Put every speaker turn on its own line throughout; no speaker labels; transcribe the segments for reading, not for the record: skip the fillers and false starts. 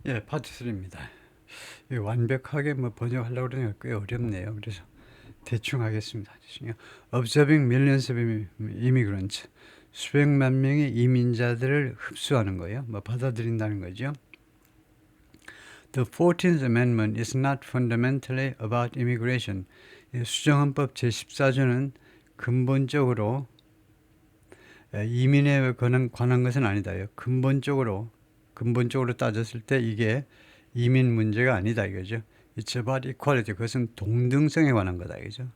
예, 파트 3입니다. 완벽하게 번역하려고 그러니까 꽤 어렵네요. 그래서 대충 하겠습니다. Observing millions of immigrants. 수백만 명의 이민자들을 흡수하는 거예요. 받아들인다는 거죠. The 14th Amendment is not fundamentally about immigration. 수정헌법 제14조는 근본적으로 이민에 관한 것은 아니다. 근본적으로 따졌을 때 이게 이민 문제가 아니다 이거죠. It's about equality. 그것은 동등성에 관한 거다 이거죠.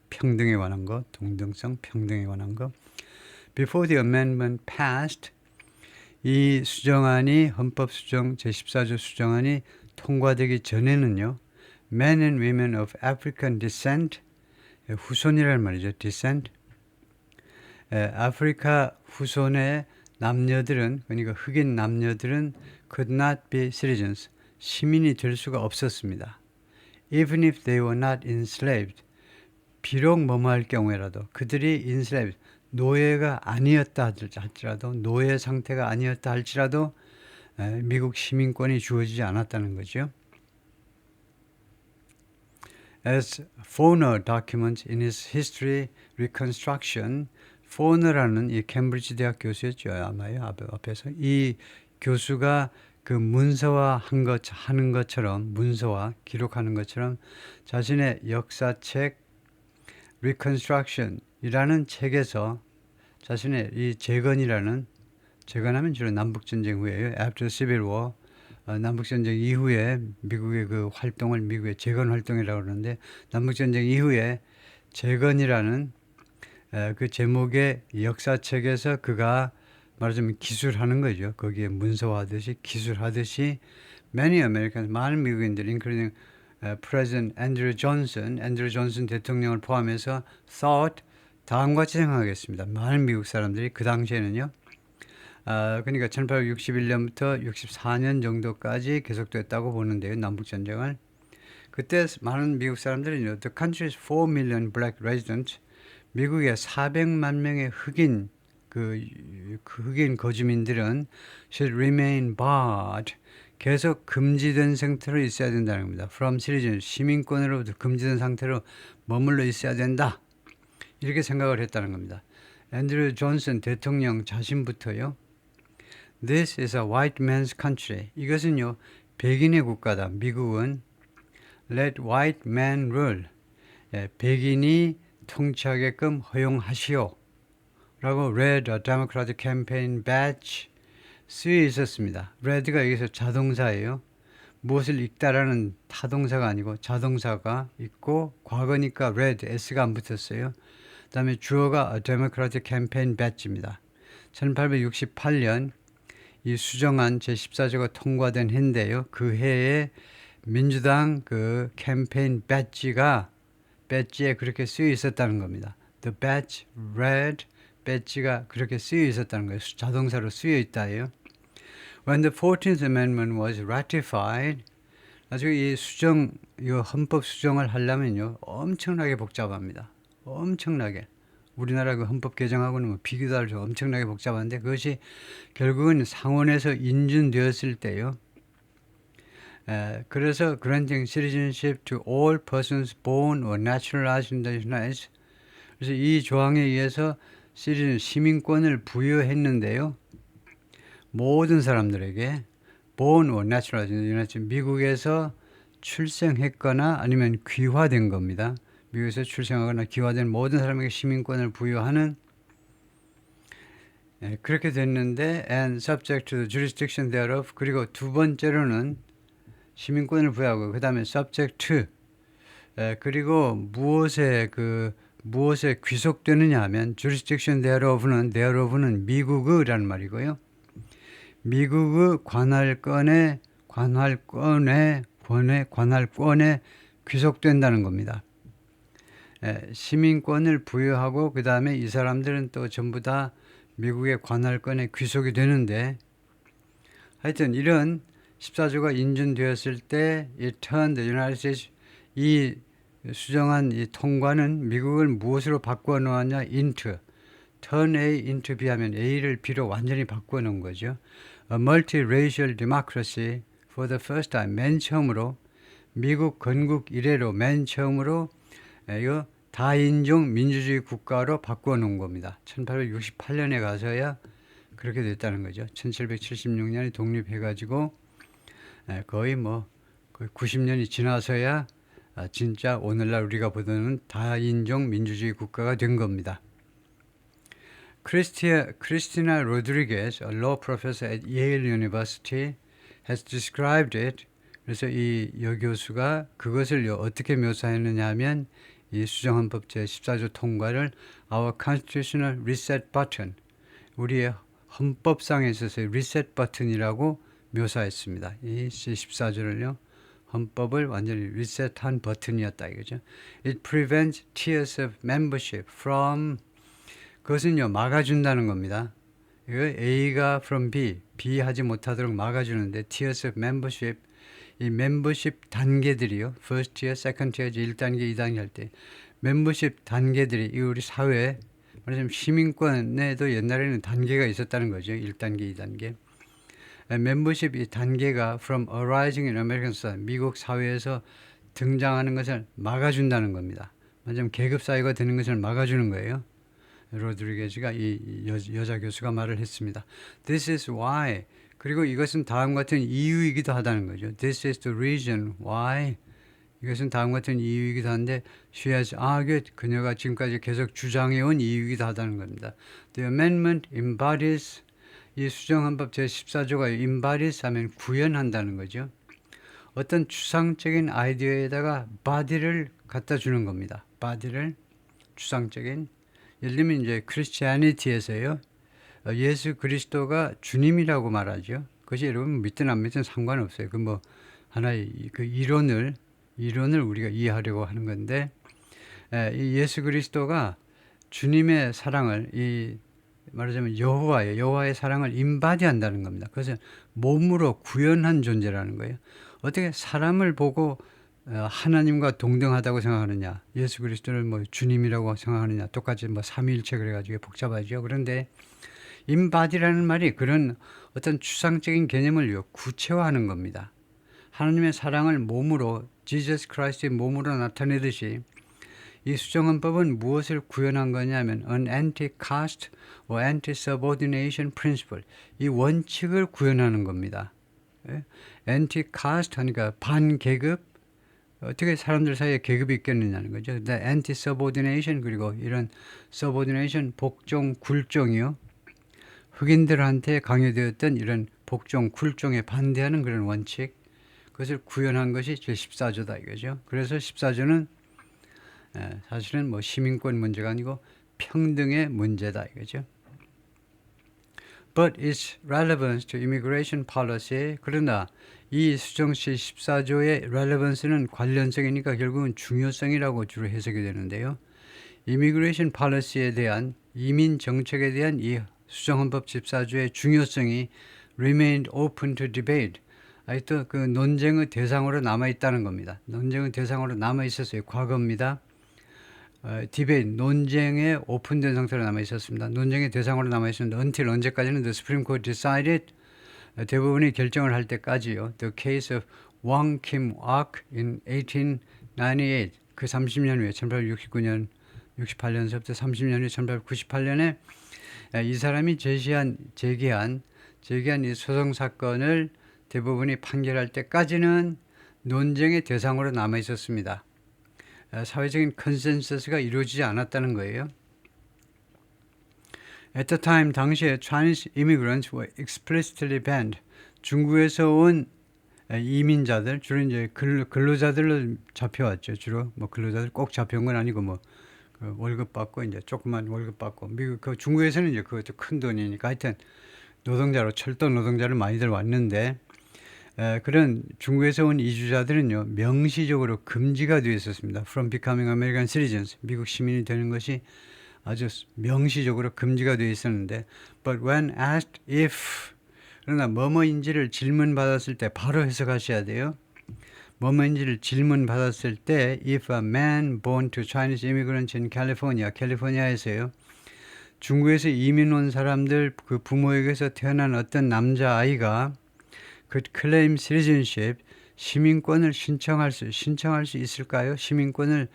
평등에 관한 것, 동등성, 평등에 관한 것. Before the amendment passed, 이 수정안이 헌법 수정 제14조 수정안이 통과되기 전에는요. Men and women of African descent, 후손이란 말이죠. descent. 아프리카 후손의 남녀들은, 그러니까 흑인 남녀들은 could not be citizens, 시민이 될 수가 없었습니다. Even if they were not enslaved, 비록 뭐뭐 할 경우에라도 그들이 enslaved, 노예가 아니었다 할지라도, 노예 상태가 아니었다 할지라도 미국 시민권이 주어지지 않았다는 거죠. As Foner documents in his history reconstruction, 포너라는 이 캠브리지 대학 교수였죠. 아마요. 앞에서. 이 교수가 그 하는 것처럼, 문서화, 기록하는 것처럼 자신의 역사책 Reconstruction이라는 책에서 자신의 이 재건하면 주로 남북전쟁 후에요. After Civil War, 남북전쟁 이후에 미국의 그 활동을 미국의 재건 활동이라고 그러는데 남북전쟁 이후에 재건이라는 그 제목의 역사책에서 그가 말하자면 기술하는 거죠. 거기에 문서화하듯이 기술하듯이 many Americans, 많은 미국인들, including President Andrew Johnson 대통령을 포함해서 thought 다음과 같이 생각하겠습니다. 많은 미국 사람들이 그 당시에는요. 그러니까 1861년부터 64년 정도까지 계속됐다고 보는데요. 남북전쟁을. 그때 많은 미국 사람들이 The country's 4 million black residents, 미국의 400만 명의 흑인 흑인 거주민들은 should remain barred, 계속 금지된 상태로 있어야 된다는 겁니다. From citizen, 시민권으로부터 금지된 상태로 머물러 있어야 된다. 이렇게 생각을 했다는 겁니다. 앤드류 존슨 대통령 자신부터요. This is a white man's country. 이것은요, 백인의 국가다. 미국은 let white man rule. 백인이 통치하게끔 허용하시오. 라고 read a Democratic campaign badge 쓰여 있었습니다. read가 여기서 자동사예요. 무엇을 읽다라는 타동사가 아니고 자동사가 있고 과거니까 read, s가 안 붙었어요. 그 다음에 주어가 a Democratic campaign badge입니다. 1868년 이 수정안 제14조가 통과된 해인데요. 그 해에 민주당 그 캠페인 배지에 그렇게 쓰여 있었다는 겁니다. The badge read, 배지가 그렇게 쓰여 있었다는 거예요. 자동사로 쓰여 있다예요. When the 14th Amendment was ratified, 나중에 이 헌법 수정을 하려면요, 엄청나게 복잡합니다. 엄청나게. 우리나라 그 헌법 개정하고는 비교도 할 수 엄청나게 복잡한데 그것이 결국은 상원에서 인준되었을 때요. 그래서 granting citizenship to all persons born or naturalized in the United States. 그래서 이 조항에 의해서 시민권을 부여했는데요. 모든 사람들에게 born or naturalized in the United States, 미국에서 출생했거나 아니면 귀화된 겁니다. 미국에서 출생하거나 귀화된 모든 사람에게 시민권을 부여하는 그렇게 됐는데 and subject to the jurisdiction thereof, 그리고 두 번째로는 시민권을 부여하고 그 다음에 subject to 그리고 무엇에 귀속되느냐 하면 jurisdiction thereof는 미국의라는 말이고요. 미국의 관할권에 귀속된다는 겁니다. 시민권을 부여하고 그 다음에 이 사람들은 또 전부 다 미국의 관할권에 귀속이 되는데 하여튼 이런 14조가 인준되었을 때 이 turn the United States, 이 수정한 이 통과는 미국을 무엇으로 바꾸어 놓았냐? into. turn A into B 하면 A를 B로 완전히 바꾸어 놓은 거죠. A multiracial democracy for the first time, 맨 처음으로 미국 건국 이래로 맨 처음으로 이거 다인종 민주주의 국가로 바꾸어 놓은 겁니다. 1868년에 가서야 그렇게 됐다는 거죠. 1776년에 독립해가지고 거의 뭐 거의 90년이 지나서야 진짜 오늘날 우리가 보는 다인종 민주주의 국가가 된 겁니다. Christina Rodriguez, a law professor at Yale University, has described it. 그래서 이 여교수가 그것을 어떻게 묘사했느냐 하면 이 수정헌법 제14조 통과를 our constitutional reset button, 우리의 헌법상에 있어서의 reset button이라고 묘사했습니다. 이 제14조를요. 헌법을 완전히 리셋한 버튼이었다 이거죠. It prevents tiers of membership from, 그것은요 막아준다는 겁니다. 이거 A가 from B 하지 못하도록 막아주는데 tiers of membership, 이 멤버십 단계들이요. first tier, second tier, 1단계, 2단계 할 때 멤버십 단계들이 이 우리 사회, 말하자면 시민권에도 옛날에는 단계가 있었다는 거죠. 1단계, 2단계. 멤버십 이 단계가 from arising in American society, 미국 사회에서 등장하는 것을 막아준다는 겁니다. 말하자면 계급 사회가 되는 것을 막아주는 거예요. 로드리게즈가 이 여자 교수가 말을 했습니다. This is why, 그리고 이것은 다음과 같은 이유이기도 하다는 거죠. This is the reason why, 이것은 다음과 같은 이유이기도 한데 she has argued, 그녀가 지금까지 계속 주장해온 이유이기도 하다는 겁니다. The amendment embodies, 이 수정헌법 제14조가 embodies 하면 구현한다는 거죠. 어떤 추상적인 아이디어에다가 body를 갖다 주는 겁니다. body를 추상적인, 예를 들면 이제 크리스티애니티에서요. 예수 그리스도가 주님이라고 말하죠. 그것이 여러분 믿든 안 믿든 상관없어요. 그 뭐 하나의 그 이론을 우리가 이해하려고 하는 건데, 이 예수 그리스도가 주님의 사랑을, 이 말하자면 여호와의 사랑을 임바디한다는 겁니다. 그것은 몸으로 구현한 존재라는 거예요. 어떻게 사람을 보고 하나님과 동등하다고 생각하느냐, 예수 그리스도를 뭐 주님이라고 생각하느냐, 똑같이 뭐 삼위일체 그래가지고 복잡하죠. 그런데 임바디라는 말이 그런 어떤 추상적인 개념을 구체화하는 겁니다. 하나님의 사랑을 몸으로, 지저스 크라이스트의 몸으로 나타내듯이 이 수정헌법은 무엇을 구현한 거냐면 an anti-caste or anti-subordination principle, 이 원칙을 구현하는 겁니다. anti-caste 하니까 반계급, 어떻게 사람들 사이에 계급이 있겠느냐는 거죠. anti-subordination, 그리고 이런 subordination, 복종, 굴종이요. 흑인들한테 강요되었던 이런 복종, 굴종에 반대하는 그런 원칙, 그것을 구현한 것이 제14조다 이거죠. 그래서 14조는 사실은 뭐 시민권 문제가 아니고 평등의 문제다 이거죠. But its relevance to immigration policy, 그러나 이 수정시 14조의 relevance는 관련성이니까 결국은 중요성이라고 주로 해석이 되는데요. immigration policy에 대한, 이민 정책에 대한 이 수정헌법 14조의 중요성이 remained open to debate, 아직도 그 논쟁의 대상으로 남아있다는 겁니다. 논쟁의 대상으로 남아있었어요. 과거입니다. 디베이트, 논쟁에 오픈된 상태로 남아있었습니다. 논쟁의 대상으로 남아있었는데 until 언제까지는 the Supreme Court decided, 대부분이 결정을 할 때까지요. The case of Wang Kim-wak in 1898, 그 30년 후에 1869년 68년서부터 30년 후에 1898년에 이 사람이 제기한 이 소송 사건을 대부분이 판결할 때까지는 논쟁의 대상으로 남아 있었습니다. 사회적인 컨센서스가 이루어지지 않았다는 거예요. At the time, 당시에 Chinese immigrants were explicitly banned. 중국에서 온 이민자들, 주로 이제 근로자들로 잡혀왔죠. 주로 뭐 근로자들 꼭 잡혀온 건 아니고 뭐 월급 받고 이제 조그만 월급 받고, 미국 그 중국에서는 이제 그것도 큰 돈이니까 하여튼 노동자로, 철도 노동자를 많이들 왔는데, 그런 중국에서 온 이주자들은요 명시적으로 금지가 되어 있었습니다. From becoming American citizens, 미국 시민이 되는 것이 아주 명시적으로 금지가 되어 있었는데, but when asked if, 그러나 뭐뭐인지를 질문받았을 때 바로 해석하셔야 돼요. 뭐뭐인지를 질문받았을 때 if a man born to Chinese immigrants in California, 캘리포니아에서요, 중국에서 이민 온 사람들 그 부모에게서 태어난 어떤 남자아이가 could claim citizenship, 시민권을 신청할 수 있을까요? 시민권을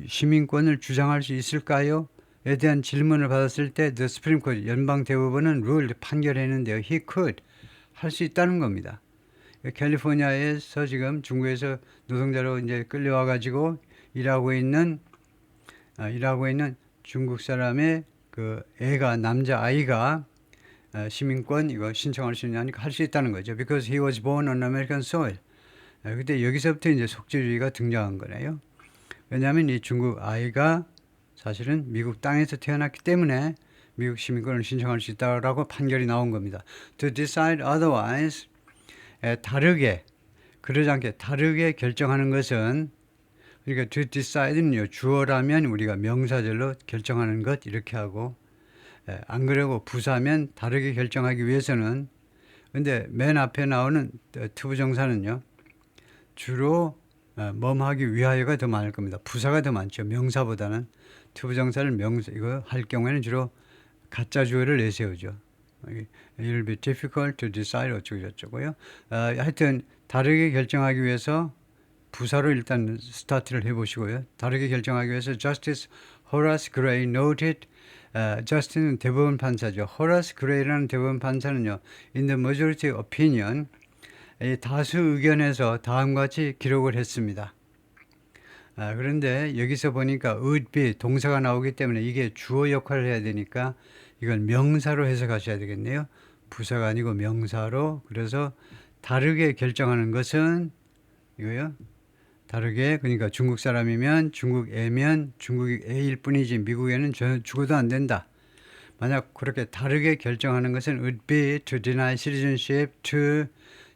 시민권을 주장할 수 있을까요? 에 대한 질문을 받았을 때 The Supreme Court, 연방 대법원은 ruled, 판결했는데요. He could, 할 수 있다는 겁니다. 캘리포니아에서 지금 중국에서 노동자로 이제 끌려와 가지고 일하고 있는 중국 사람의 그 애가, 남자 아이가 시민권 이거 신청할 수 있냐니까 할 수 있다는 거죠. Because he was born on American soil. 그때 여기서부터 이제 속죄주의가 등장한 거네요. 왜냐하면 이 중국 아이가 사실은 미국 땅에서 태어났기 때문에 미국 시민권을 신청할 수 있다라고 판결이 나온 겁니다. To decide otherwise, 그러지 않게 다르게 결정하는 것은, 그러니까 to decide는요, 주어라면 우리가 명사절로 결정하는 것 이렇게 하고, 안 그러고 부사면 다르게 결정하기 위해서는, 근데 맨 앞에 나오는 투부정사는요, 주로 뭐하기 위하여가 더 많을 겁니다. 부사가 더 많죠. 명사보다는. 투부정사를 이거 할 경우에는 주로 가짜 주어를 내세우죠. It will be difficult to decide 어쩌고저쩌고요. 하여튼 다르게 결정하기 위해서 부사로 일단 스타트를 해보시고요. 다르게 결정하기 위해서 Justice Horace Gray noted, Justice는 대법원 판사죠. Horace Gray라는 대법원 판사는요, in the majority opinion, 다수 의견에서 다음과 같이 기록을 했습니다. 그런데 여기서 보니까 would be 동사가 나오기 때문에 이게 주어 역할을 해야 되니까 이걸 명사로 해석하셔야 되겠네요. 부사가 아니고 명사로. 그래서 다르게 결정하는 것은 이거요. 다르게, 그러니까 중국 사람이면 중국 애면 중국 애일 뿐이지 미국에는 죽어도 안 된다. 만약 그렇게 다르게 결정하는 것은 would be to deny citizenship to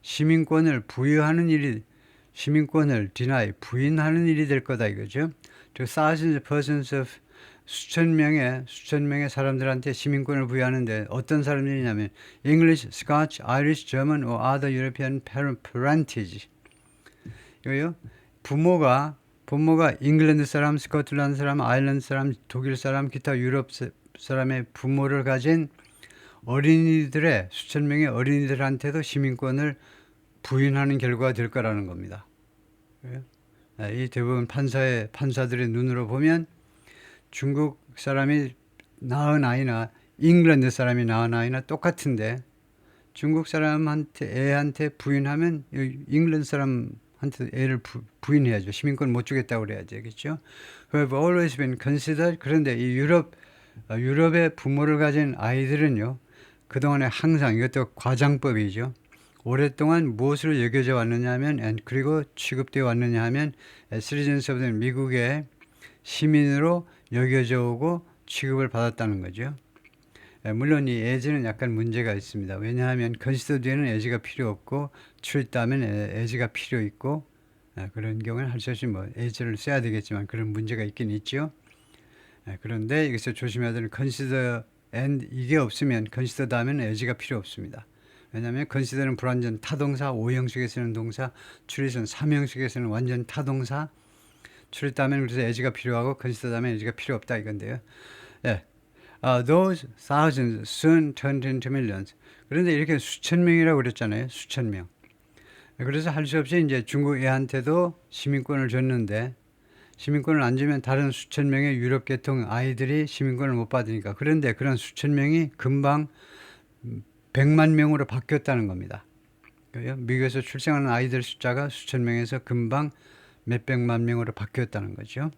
시민권을 부여하는 일이, 시민권을 deny, 부인하는 일이 될 거다 이거죠. To thousands of persons of 수천 명의 사람들한테 시민권을 부여하는데 어떤 사람들이냐면 English, Scotch, Irish, German or other European parentage. 이거요. 부모가 잉글랜드 사람, 스코틀랜드 사람, 아일랜드 사람, 독일 사람, 기타 유럽 사람의 부모를 가진 어린이들의 수천 명의 어린이들한테도 시민권을 부인하는 결과가 될 거라는 겁니다. 이 대부분 판사들의 눈으로 보면 중국 사람이 낳은 아이나 잉글랜드 사람이 낳은 아이나 똑같은데 중국 사람한테 애한테 부인하면 잉글랜드 사람한테 애를 부인해야죠. 시민권 못 주겠다고 그래야죠. 그렇죠? Have always been considered. 그런데 이 유럽의 부모를 가진 아이들은요. 그동안에 항상 이것도 과장법이죠. 오랫동안 무엇으로 여겨져 왔느냐 하면 그리고 취급되어 왔느냐 하면 citizens of 미국의 시민으로 여겨져 오고 취급을 받았다는 거죠. 물론 이 as는 약간 문제가 있습니다. 왜냐하면 consider 뒤에는 as가 필요 없고 treat 다음엔 as가 필요 있고 그런 경우에는 할 수 없이 as를 써야 되겠지만 그런 문제가 있긴 있죠. 그런데 여기서 조심해야 되는 consider and 이게 없으면 consider 다음에는 as가 필요 없습니다. 왜냐하면 consider는 불완전 타동사, 5형식에 쓰는 동사, treat은 3형식에 쓰는 완전 타동사, treat 다음에는 그래서 as가 필요하고 consider 다음에 as가 필요 없다 이건데요. Those thousands soon turned into millions. 그런데 이렇게 수천 명이라고 그랬잖아요. 수천 명. 그래서 할 수 없이 이제 중국 애한테도 시민권을 줬는데 시민권을 안 주면 다른 수천 명의 유럽 계통 아이들이 시민권을 못 받으니까. 그런데 그런 수천 명이 금방 100만 명으로 바뀌었다는 겁니다. 미국에서 출생하는 아이들 숫자가 수천 명에서 금방 몇백만 명으로 바뀌었다는 거죠.